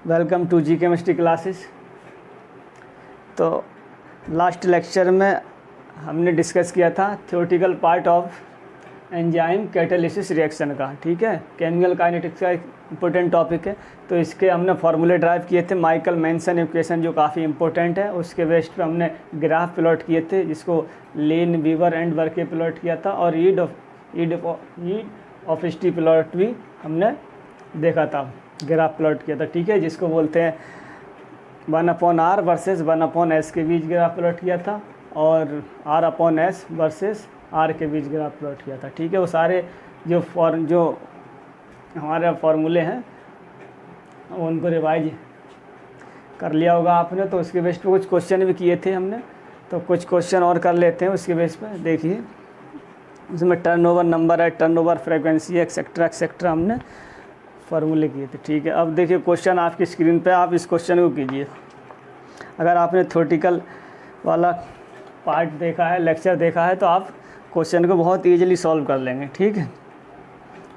Welcome to G chemistry classes. तो last lecture में हमने डिस्कस किया था theoretical part of enzyme catalysis reaction का। ठीक है, केमिकल काइनेटिक्स का एक इम्पोर्टेंट टॉपिक है। तो इसके हमने फार्मूले ड्राइव किए थे, माइकल मेंसन इक्वेशन जो काफ़ी इंपॉर्टेंट है, उसके बेस पे हमने ग्राफ प्लॉट किए थे जिसको लेन वीवर एंड वर्के प्लॉट किया था, और ईड ऑफ स्टी प्लॉट भी हमने देखा था, ग्राफ प्लॉट किया था। ठीक है, जिसको बोलते हैं 1/r वर्सेस 1/s के बीच ग्राफ प्लॉट किया था, और r/s वर्सेस r के बीच ग्राफ प्लॉट किया था। ठीक है, वो सारे जो हमारे फार्मूले हैं उनको रिवाइज कर लिया होगा आपने। तो उसके बेस पे कुछ क्वेश्चन भी किए थे हमने, तो कुछ क्वेश्चन और कर लेते हैं उसके बेस पे। देखिए, उसमें टर्नओवर नंबर है, टर्नओवर फ्रीक्वेंसी, एक्सेट्रा एक्सेट्रा हमने फार्मूले किए थे। ठीक है, अब देखिए क्वेश्चन आपकी स्क्रीन पे, आप इस क्वेश्चन को कीजिए। अगर आपने थ्योरेटिकल वाला पार्ट देखा है, लेक्चर देखा है, तो आप क्वेश्चन को बहुत ईजिली सॉल्व कर लेंगे। ठीक है,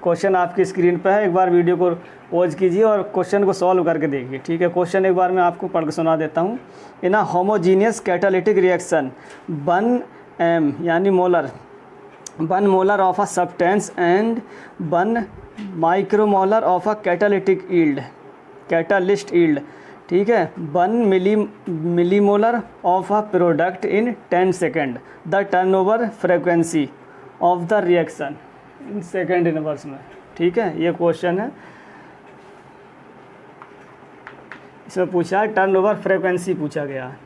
क्वेश्चन आपकी स्क्रीन पे है, एक बार वीडियो को पॉज कीजिए और क्वेश्चन को सॉल्व करके देखिए। ठीक है, क्वेश्चन एक बार मैं आपको पढ़ के सुना देता हूँ। इन अ होमोजीनियस कैटालिटिक रिएक्शन 1 यानी molar 1 molar of a substance and 1 micromolar of a catalyst yield. ठीक है, 1 millimolar of a product in 10 second. The turnover frequency of the reaction in second inverse में। ठीक है, ये क्वेश्चन है, इसमें पूछा है टर्नओवर फ्रीक्वेंसी पूछा गया है।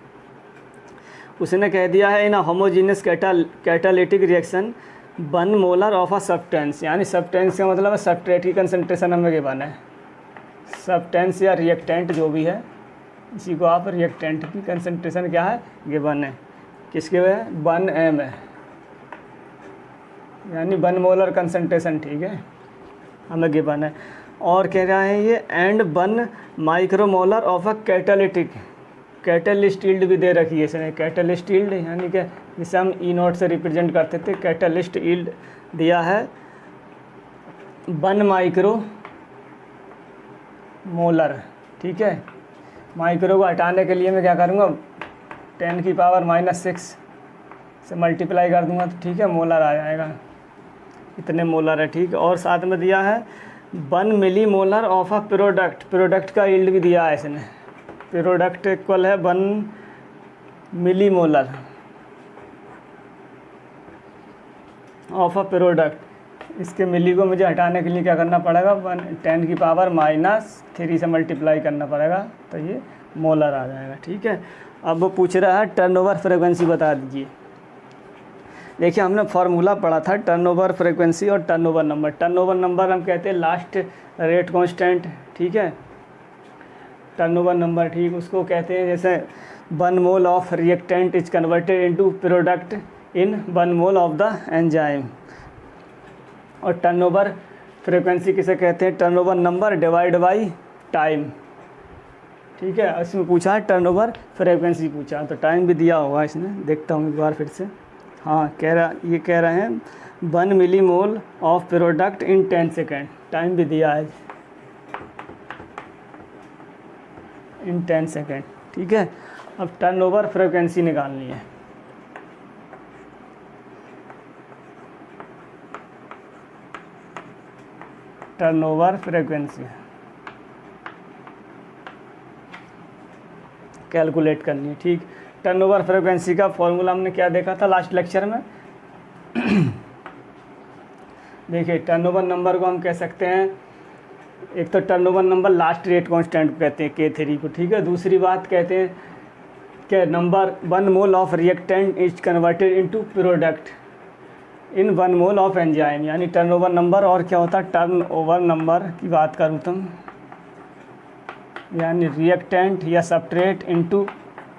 उसने कह दिया है in a homogeneous catalytic reaction 1 molar of a substance, यानी सब्सटेंस का मतलब है सब्सट्रेट की कंसंट्रेशन हमें गिवन है। सब्सटेंस या रिएक्टेंट जो भी है, इसी को आप रिएक्टेंट की कंसंट्रेशन क्या है गिवन है, किसके है 1m है, यानी 1 मोलर कंसंट्रेशन। ठीक है, हमें गिवन है। और कह रहा है ये and 1 micromolar of a catalyst yield भी दे रखी है इसने। कैटालिस्ट यील्ड यानी कि जिसे हम E0 से रिप्रेजेंट करते थे, कैटालिस्ट यील्ड दिया है 1 माइक्रोमोलर। ठीक है, माइक्रो को हटाने के लिए मैं क्या करूँगा, 10⁻⁻6 से मल्टीप्लाई कर दूँगा, तो ठीक है मोलर आ जाएगा, इतने मोलर है। ठीक है, और साथ में दिया है 1 मिलीमोलर ऑफ अ प्रोडक्ट का यील्ड भी दिया है इसने। प्रोडक्ट इक्वल है 1 मिलीमोलर ऑफ अ प्रोडक्ट। इसके मिली को मुझे हटाने के लिए क्या करना पड़ेगा, 10⁻³ से मल्टीप्लाई करना पड़ेगा, तो ये मोलर आ जाएगा। ठीक है, अब वो पूछ रहा है टर्नओवर फ्रीक्वेंसी बता दीजिए। देखिए, हमने फार्मूला पढ़ा था टर्नओवर फ्रीक्वेंसी और टर्नओवर नंबर। टर्नओवर नंबर हम कहते हैं लास्ट रेट कांस्टेंट। ठीक है, टर्नओवर नंबर, ठीक, उसको कहते हैं जैसे 1 mole of reactant is converted into product in 1 mole of the enzyme. और टर्नओवर फ्रीक्वेंसी किसे कहते हैं, turnover number divide by time. ठीक है, इसमें पूछा है टर्नओवर फ्रीक्वेंसी पूछा, तो टाइम भी दिया होगा इसने, देखता हूँ एक बार फिर से। हाँ, कह रहे हैं 1 millimole of product in 10 second, time भी दिया है इन 10 सेकेंड। ठीक है, अब टर्नओवर फ्रीक्वेंसी निकालनी है। टर्नओवर फ्रीक्वेंसी कैलकुलेट करनी है। ठीक, टर्नओवर फ्रीक्वेंसी का फॉर्मूला हमने क्या देखा था लास्ट लेक्चर में। देखिए, टर्नओवर नंबर को हम कह सकते हैं, एक तो turnover number last rate constant को कहते हैं K3 को। ठीक है, दूसरी बात कहते हैं कि number 1 mole of reactant is converted into product in 1 mole of enzyme, यानी टर्नओवर नंबर। और क्या होता है, टर्नओवर नंबर की बात करूँ तो यानी रिएक्टेंट या substrate into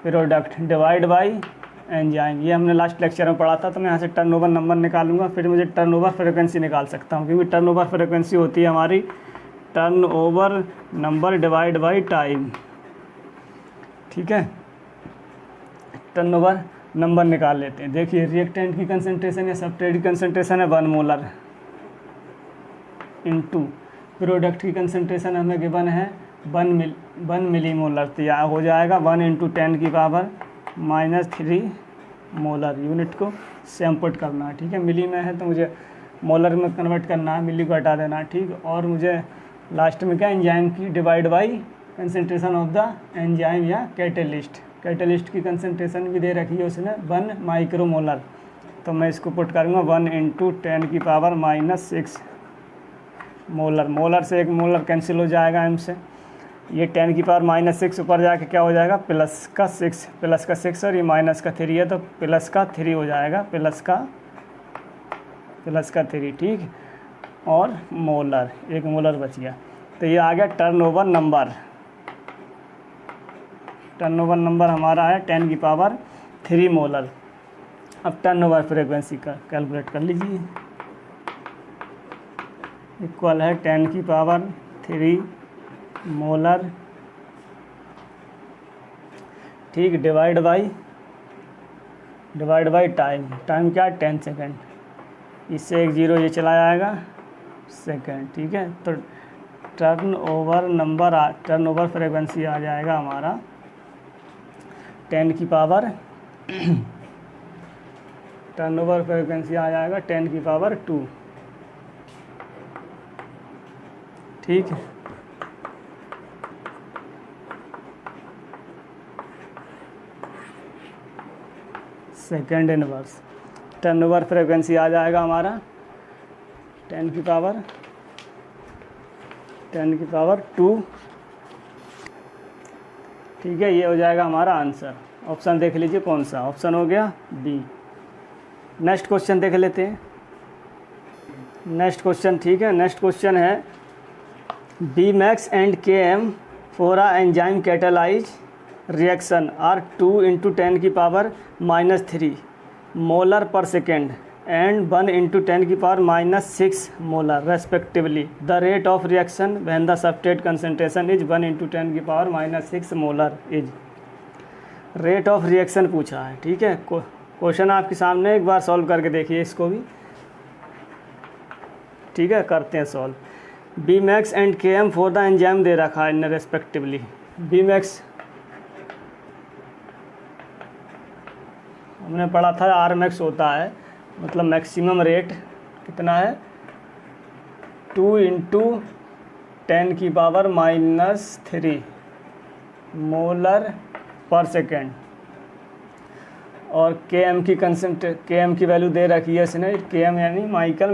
product divide by enzyme. ये हमने लास्ट लेक्चर में पढ़ा था। तो मैं यहाँ से टर्नओवर नंबर निकालूंगा, फिर मुझे टर्नओवर फ्रीक्वेंसी निकाल सकता हूँ, क्योंकि टर्नओवर फ्रीक्वेंसी होती है हमारी turnover number divide by time. ठीक है, टर्नओवर नंबर निकाल लेते हैं। देखिए, रिएक्टेंट की कंसंट्रेशन या सब्सट्रेट की कंसंट्रेशन है 1 मोलर इनटू प्रोडक्ट की कंसंट्रेशन हमें गिवन है वन मिलीमोलर, तो यहाँ हो जाएगा 1 × 10 की पावर -3 मोलर। यूनिट को सेम पुट करना है, ठीक है। मिली में है तो मुझे मोलर में कन्वर्ट करना है, मिली को हटा देना है, ठीक। और मुझे लास्ट में क्या, एंजाइम की divide by concentration of the enzyme या कैटेलिस्ट। कैटेलिस्ट की कंसंट्रेशन भी दे रखी है उसने 1 माइक्रोमोलर, तो मैं इसको पुट करूँगा 1 × 10 की पावर -6 मोलर। मोलर से एक मोलर कैंसिल हो जाएगा एम से, ये 10 की पावर -6 ऊपर जाके क्या हो जाएगा प्लस का 6 और ये माइनस का 3 है तो प्लस का 3 हो जाएगा, प्लस का 3, ठीक। और मोलर, एक मोलर बच गया, तो ये आ गया टर्नओवर नंबर। टर्नओवर नंबर हमारा है 10 की पावर 3 मोलर। अब टर्नओवर फ्रीक्वेंसी का कैलकुलेट कर लीजिए, इक्वल है 10 की पावर 3 मोलर, ठीक, डिवाइड बाई टाइम। टाइम क्या है 10 सेकेंड, इससे एक 0 ये चला जाएगा सेकेंड, ठीक है। तो टर्नओवर फ्रीक्वेंसी आ जाएगा हमारा 10 की पावर टर्नओवर फ्रीक्वेंसी आ जाएगा 10 की पावर 2, ठीक है। सेकेंड इनवर्स टर्नओवर फ्रीक्वेंसी आ जाएगा हमारा 10 की पावर 2, ठीक है। ये हो जाएगा हमारा आंसर। ऑप्शन देख लीजिए कौन सा ऑप्शन हो गया, बी। नेक्स्ट क्वेश्चन देख लेते हैं। नेक्स्ट क्वेश्चन, ठीक है। नेक्स्ट क्वेश्चन है Bmax and Km for a enzyme catalyze reaction are 2 × 10 की पावर -3 मोलर पर सेकेंड and 1 × 10 की power -6 molar respectively. The rate of reaction when the substrate concentration is 1 × 10 की power -6 molar is. Rate of reaction पूछा है, ठीक है। Question आपके सामने, एक बार सॉल्व करके देखिए इसको भी, ठीक है। करते हैं solve. Bmax and Km for the enzyme दे रखा है इन रेस्पेक्टिवली। Bmax हमने पढ़ा था Rmax होता है, मतलब मैक्सिमम रेट कितना है 2 × 10 की पावर -3 मोलर पर सेकेंड। और Km की वैल्यू दे रखी है इसने, Km यानी माइकल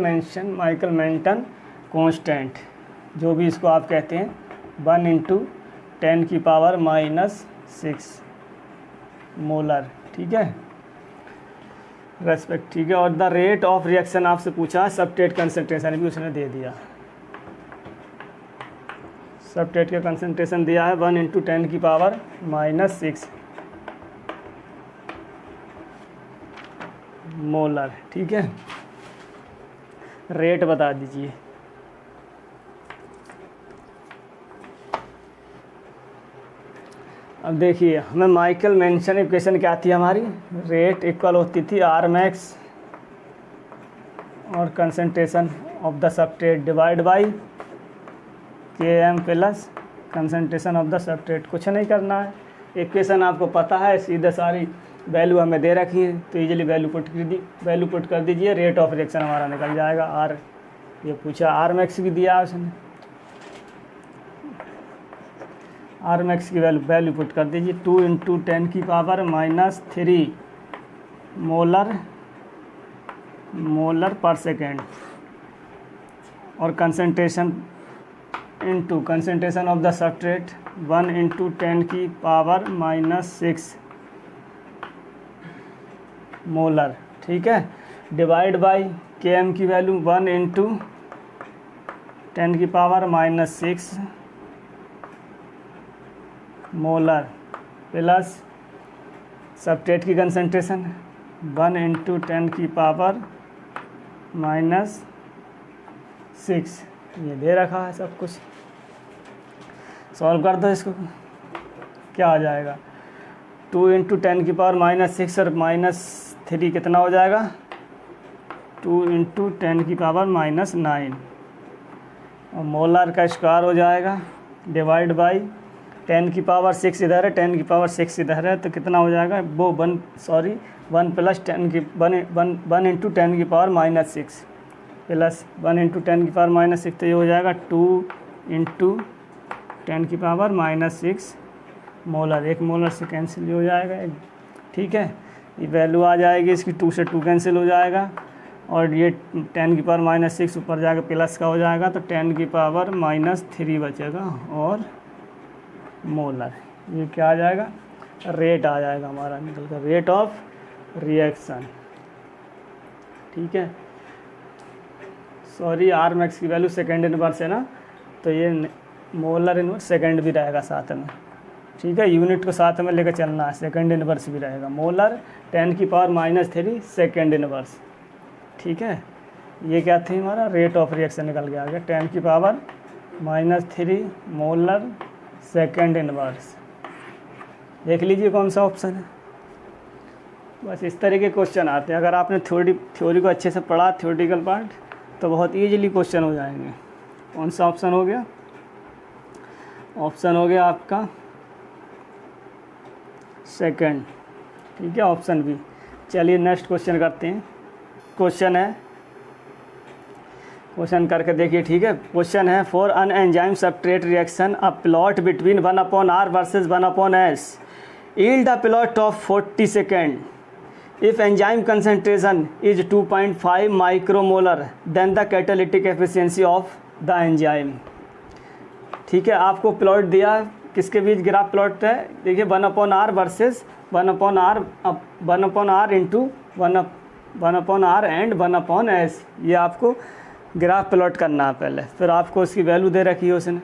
मेंटन कांस्टेंट, जो भी इसको आप कहते हैं, 1 × 10 की पावर -6 मोलर, ठीक है, रेस्पेक्ट, ठीक है। और द रेट ऑफ रिएक्शन आपसे पूछा, सबस्ट्रेट कंसंट्रेशन भी उसने दे दिया, सबस्ट्रेट का कंसंट्रेशन दिया है 1 × 10 की पावर -6 मोलर, ठीक है। रेट बता दीजिए। अब देखिए, हमें माइकल मेंशन इक्वेशन क्या थी हमारी, रेट इक्वल होती थी Rmax और concentration of the substrate divide by Km plus concentration of the substrate. कुछ नहीं करना है, इक्वेशन आपको पता है, सीधे सारी वैल्यू हमें दे रखी है, तो इजीली वैल्यू पुट कर दीजिए, रेट ऑफ रिएक्शन हमारा निकल जाएगा। आर ये पूछा, Rmax भी दिया उसने, Rmax की वैल्यू पुट कर दीजिए 2 × 10 की पावर -3 मोलर पर सेकेंड। और कंसंट्रेशन ऑफ द सबस्ट्रेट 1 × 10 की पावर -6 मोलर, ठीक है, डिवाइड बाई Km की वैल्यू 1 × 10 की पावर -6 मोलर प्लस सबस्ट्रेट की कंसंट्रेशन 1 × 10 की पावर -6, ये दे रखा है सब कुछ। सॉल्व कर दो इसको, क्या आ जाएगा 2 × 10 की पावर -6 और -3 कितना हो जाएगा 2 × 10 की पावर -9 और मोलर का स्क्वायर हो जाएगा डिवाइड बाई 10 की पावर 6 इधर है, 10 की पावर 6 इधर है, तो कितना हो जाएगा वो 1 प्लस 10 की 1 इंटू 10 की पावर -6 प्लस 1 इंटू 10 की पावर -6, तो ये हो जाएगा 2 इंटू 10 की पावर -6 मोलर। एक मोलर से कैंसिल हो जाएगा, ठीक है। ये वैल्यू आ जाएगी इसकी, 2 से 2 कैंसिल हो जाएगा, और ये 10 की पावर -6 ऊपर जाकर प्लस का हो जाएगा, तो 10 की पावर -3 बचेगा, और मोलर। ये क्या आ जाएगा, रेट आ जाएगा हमारा निकल कर, रेट ऑफ रिएक्शन, ठीक है। सॉरी, आर मैक्स की वैल्यू सेकेंड इनवर्स है ना, तो ये मोलर इनवर्स सेकेंड भी रहेगा साथ में, ठीक है। यूनिट को साथ में लेकर चलना है, सेकेंड इनवर्स भी रहेगा। मोलर 10 की पावर -3 सेकेंड इनवर्स, ठीक है। ये क्या थी हमारा, रेट ऑफ रिएक्शन निकल के आ गया, 10 की पावर -3 मोलर सेकेंड इनवर्स। देख लीजिए कौन सा ऑप्शन है। बस इस तरह के क्वेश्चन आते हैं। अगर आपने थ्योरी को अच्छे से पढ़ा, थ्योरेटिकल पार्ट, तो बहुत ईजिली क्वेश्चन हो जाएंगे। कौन सा ऑप्शन हो गया, ऑप्शन हो गया आपका सेकंड, ठीक है, ऑप्शन बी। चलिए नेक्स्ट क्वेश्चन करते हैं। क्वेश्चन है, क्वेश्चन करके देखिए, ठीक है। क्वेश्चन है, for an enzyme substrate reaction a plot between 1/r versus 1/s yield a plot of 40 second. If enzyme concentration is 2.5 micromolar then the catalytic efficiency of the enzyme. ठीक है, आपको plot दिया, किसके बीच ग्राफ प्लॉट है, देखिए 1/r versus 1/r into 1/r and 1/s, ये आपको graph plot करना है पहले। फिर आपको उसकी वैल्यू दे रखी है उसने,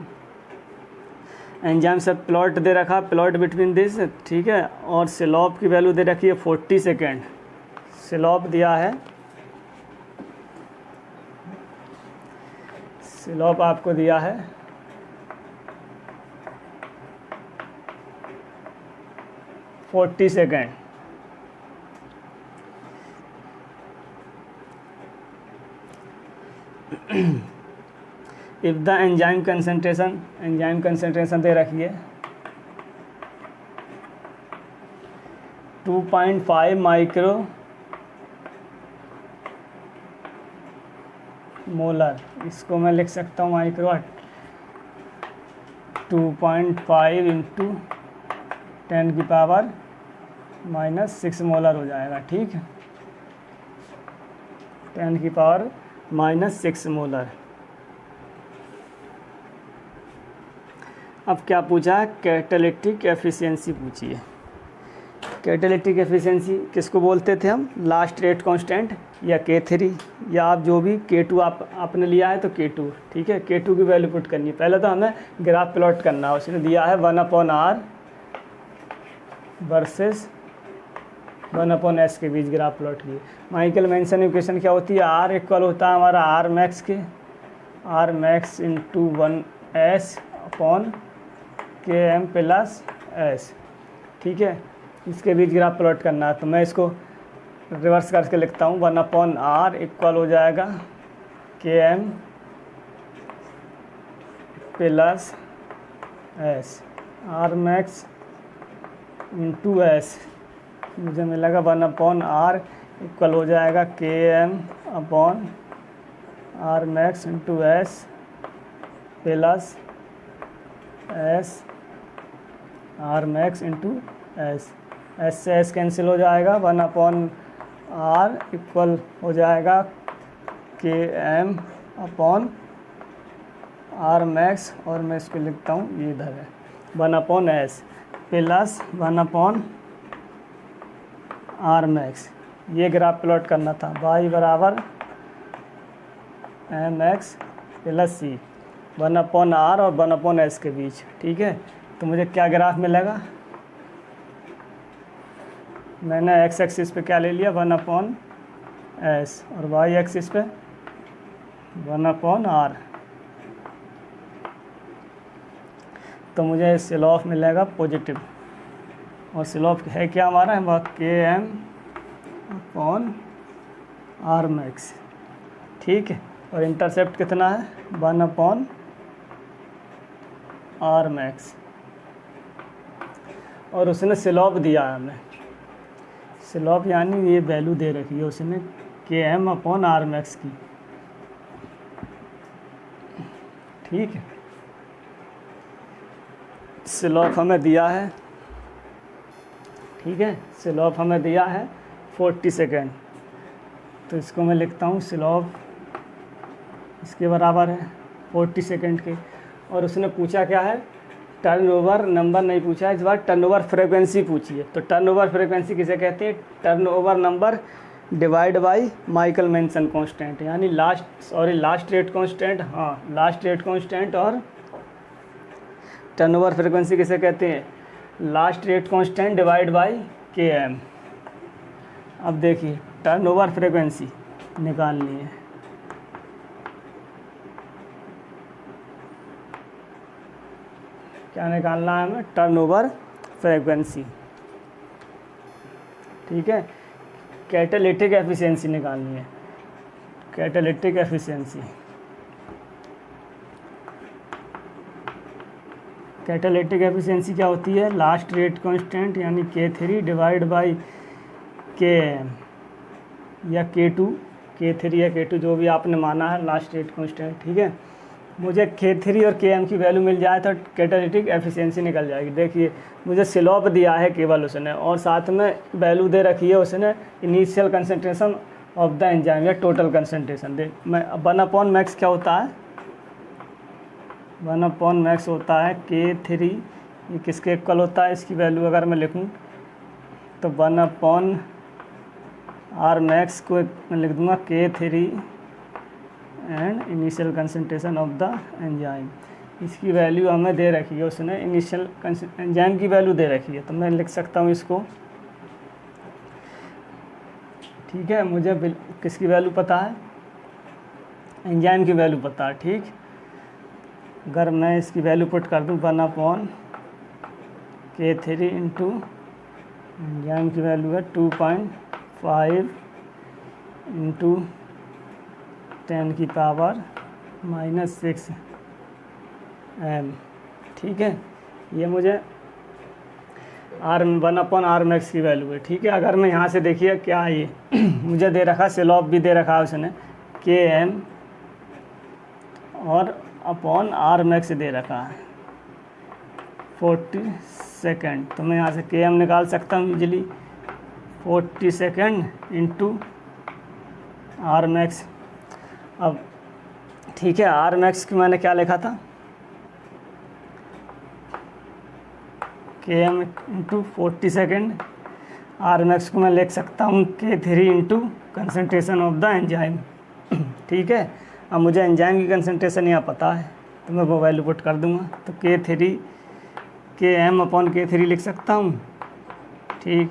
एंजाइम से प्लॉट दे रखा, प्लॉट बिटवीन दिस, ठीक है, और स्लोप की वैल्यू दे रखी है 40 सेकेंड। स्लोप दिया है, स्लोप आपको दिया है 40 second. If the enzyme concentration दे रखी है 2.5 माइक्रो मोलर, इसको मैं लिख सकता हूँ माइक्रो 2.5 इंटू 10 की पावर -6 मोलर हो जाएगा, ठीक है, 10 की पावर -6 मोलर। अब क्या पूछा है, कैटालिटिक एफिशिएंसी पूछी है। कैटालिटिक एफिशिएंसी किसको बोलते थे हम, लास्ट रेट कांस्टेंट या K3, या आप जो भी K2 आपने लिया है तो K2, ठीक है। K2 की वैल्यू पुट करनी है। पहले तो हमें ग्राफ प्लॉट करना है, उसने दिया है 1/r वर्सेस 1/s के बीच ग्राफ प्लॉट की। माइकल मेंशन इक्वेशन क्या होती है, R इक्वल होता है हमारा R मैक्स के, R max into 1s upon Km plus s, ठीक है। इसके बीच ग्राफ प्लॉट करना है, तो मैं इसको रिवर्स करके लिखता हूँ, 1/r इक्वल हो जाएगा Km plus s, R max into s, मुझे मिलेगा 1/r इक्वल हो जाएगा Km upon R max into s plus s R max into s। s से s कैंसिल हो जाएगा, 1/r इक्वल हो जाएगा Km अपॉन R मैक्स, और मैं इसको लिखता हूँ, ये इधर है 1/s प्लस 1/r मैक्स। ये ग्राफ प्लॉट करना था, y बराबर mx प्लस c, 1/r और 1/s के बीच, ठीक है। तो मुझे क्या ग्राफ मिलेगा, मैंने x एक्सिस पे क्या ले लिया 1/s, और y एक्सिस पे 1/r, तो मुझे स्लोप मिलेगा पॉजिटिव, और स्लोप है क्या हमारा, है वह Km अपॉन R मैक्स, ठीक है। और इंटरसेप्ट कितना है, 1/r आर मैक्स, और उसने स्लोप दिया है हमें, स्लोप यानी ये वैल्यू दे रखी है उसने के एम अपॉन आर मैक्स की, ठीक है। स्लोप हमें दिया है, ठीक है, स्लोप हमें दिया है 40 सेकेंड, तो इसको मैं लिखता हूँ स्लोप इसके बराबर है 40 सेकेंड के। और उसने पूछा क्या है, टर्नओवर नंबर नहीं पूछा है, इस बार टर्नओवर फ्रीक्वेंसी पूछी है। तो टर्नओवर फ्रीक्वेंसी किसे कहते हैं, turnover number divide by Michael mention constant, यानी लास्ट रेट कांस्टेंट, हाँ लास्ट रेट कांस्टेंट। और टर्नओवर फ्रीक्वेंसी किसे कहते हैं, last rate constant divide by के एम। अब देखिए टर्नओवर फ्रीक्वेंसी निकालनी है, क्या निकालना है हमें, टर्नओवर फ्रीक्वेंसी, ठीक है। कैटालिटिक एफिशिएंसी निकालनी है, कैटालिटिक एफिशिएंसी, कैटालिटिक एफिशिएंसी क्या होती है, लास्ट रेट कांस्टेंट यानी K3 डिवाइड बाई Km या K2, K3 या K2 जो भी आपने माना है लास्ट रेट कांस्टेंट, ठीक है। मुझे K3 और Km की वैल्यू मिल जाए तो कैटालिटिक एफिशिएंसी निकल जाएगी। देखिए मुझे स्लोप दिया है केवल उसने, और साथ में वैल्यू दे रखी है उसने initial concentration of the enzyme या टोटल कंसंट्रेशन। देख मैं 1 मैक्स क्या होता है, 1 मैक्स होता है K3, ये किसके इक्वल होता है, इसकी वैल्यू अगर मैं लिखूँ तो 1 आर मैक्स को मैं लिख दूँगा K3 and initial concentration of the enzyme. इसकी वैल्यू हमें दे रखी है उसने, इनिशियल एंजाइम की वैल्यू दे रखी है, तो मैं लिख सकता हूँ इसको, ठीक है। मुझे किसकी वैल्यू पता है, एंजाइम की वैल्यू पता है, ठीक। अगर मैं इसकी वैल्यू पुट कर दूँ 1 K3 इंटू एंजाइम की वैल्यू है 2.5 इंटू 10 की पावर -6 m, ठीक है। ये मुझे R मैक्स की वैल्यू है, ठीक है। अगर मैं यहाँ से देखिए क्या है ये मुझे दे रखा, स्लोप भी दे रखा है उसने Km और अपॉन R मैक्स दे रखा है 40 सेकेंड, तो मैं यहाँ से Km निकाल सकता हूँ easily, 40 second into R max. अब ठीक है, आर मैक्स की मैंने क्या लिखा था, Km into 40 second, R max को मैं लिख सकता हूँ K3 into concentration of the enzyme, ठीक है। अब मुझे एंजाइम की कंसनट्रेशन यहाँ पता है तो मैं वो वैल्यू पुट कर दूँगा, तो K3 Km अपॉन K3 लिख सकता हूँ, ठीक।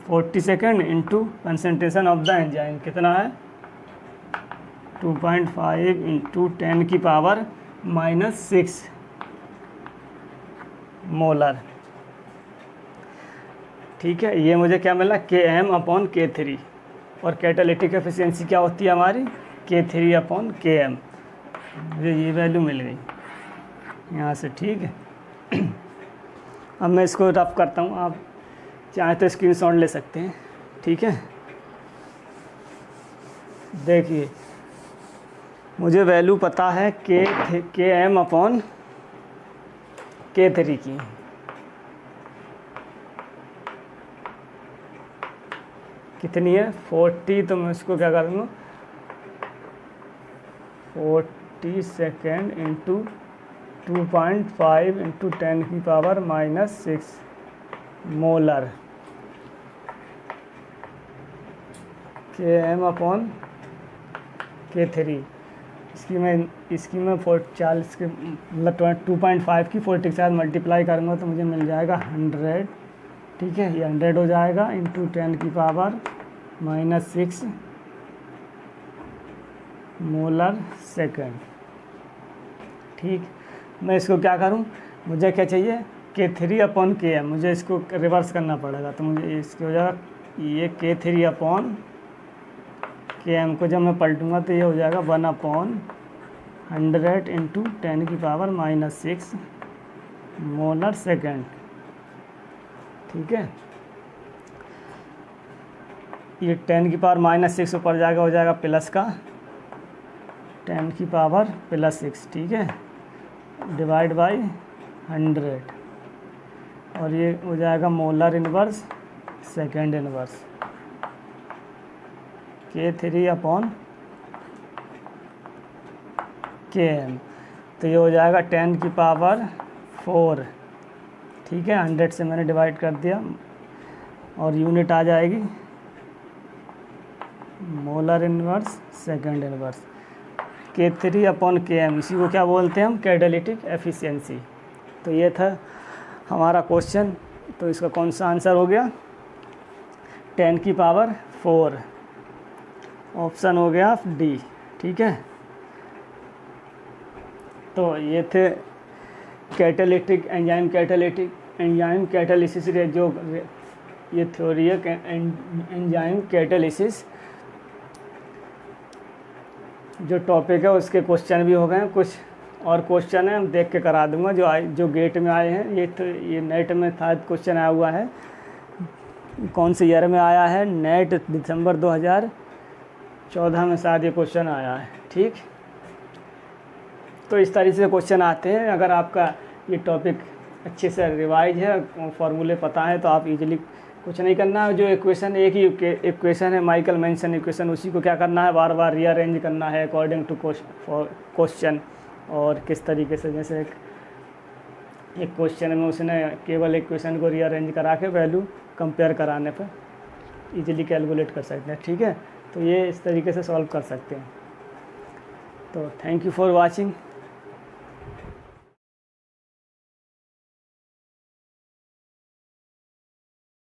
40 second into concentration of the enzyme कितना है 2.5 इंटू 10 की पावर -6 मोलर, ठीक है। ये मुझे क्या मिला, Km अपॉन K3, और कैटालिटिक एफिशिएंसी क्या होती है हमारी K3 अपॉन Km, मुझे ये वैल्यू मिल गई यहाँ से, ठीक है। अब मैं इसको रफ करता हूँ, आप चाहे तो स्क्रीनशॉट ले सकते हैं, ठीक है। देखिए मुझे वैल्यू पता है Km अपॉन K3 की, कितनी है 40, तो मैं उसको क्या करूँगा 40 सेकेंड इंटू 2.5 इंटू 10 की power -6 molar, Km upon K3। इसकी मैं 40 के मतलब 2.5 की 40 के साथ मल्टीप्लाई करूँगा तो मुझे मिल जाएगा 100, ठीक है। ये 100 हो जाएगा इंटू 10 की पावर -6 मोलर सेकेंड, ठीक। मैं इसको क्या करूँ, मुझे क्या चाहिए K3 अपॉन Km, मुझे इसको रिवर्स करना पड़ेगा, तो मुझे इसकी हो जाएगा ये K3 अपॉन Km को जब मैं पलटूँगा तो ये हो जाएगा 1 100 इंटू 10⁻⁻6 मोलर सेकेंड। ठीक है, ये 10⁻⁻6 ऊपर जाएगा, हो जाएगा प्लस का 10⁻+6। ठीक है, डिवाइड बाई 100, और ये हो जाएगा molar inverse second inverse K3/km। तो ये हो जाएगा 10⁻⁴। ठीक है, 100 से मैंने डिवाइड कर दिया, और यूनिट आ जाएगी molar inverse second inverse K3/km। इसी को क्या बोलते हैं हम? Catalytic efficiency. तो ये था हमारा क्वेश्चन। तो इसका कौन सा आंसर हो गया? 10⁻⁴। ऑप्शन हो गया डी। ठीक है, तो ये थे कैटालिटिक एंजाइम कैटालिसिस जो ये थ्योरी है एंजाइम कैटालिसिस जो टॉपिक है, उसके क्वेश्चन भी हो गए हैं। कुछ और क्वेश्चन है, हम देख के करा दूंगा जो गेट में आए हैं। ये नेट में था क्वेश्चन आया हुआ है, कौन से ईयर में आया है? नेट दिसंबर 2014 में शायद ये क्वेश्चन आया है। ठीक, तो इस तरीके से क्वेश्चन आते हैं। अगर आपका ये टॉपिक अच्छे से रिवाइज है, फॉर्मूले पता है, तो आप इजीली कुछ नहीं करना है। जो इक्वेशन, एक ही इक्वेशन है माइकल मेंशन इक्वेशन, उसी को क्या करना है? बार बार रीअरेंज करना है अकॉर्डिंग टू क्वेश्चन। और किस तरीके से, जैसे एक क्वेश्चन में उसने केवल इक्वेशन को रीअरेंज करा के वैल्यू कंपेयर कराने पर इजीली कैलकुलेट कर सकते हैं। ठीक है, तो ये इस तरीके से सॉल्व कर सकते हैं। तो थैंक यू फॉर वाचिंग।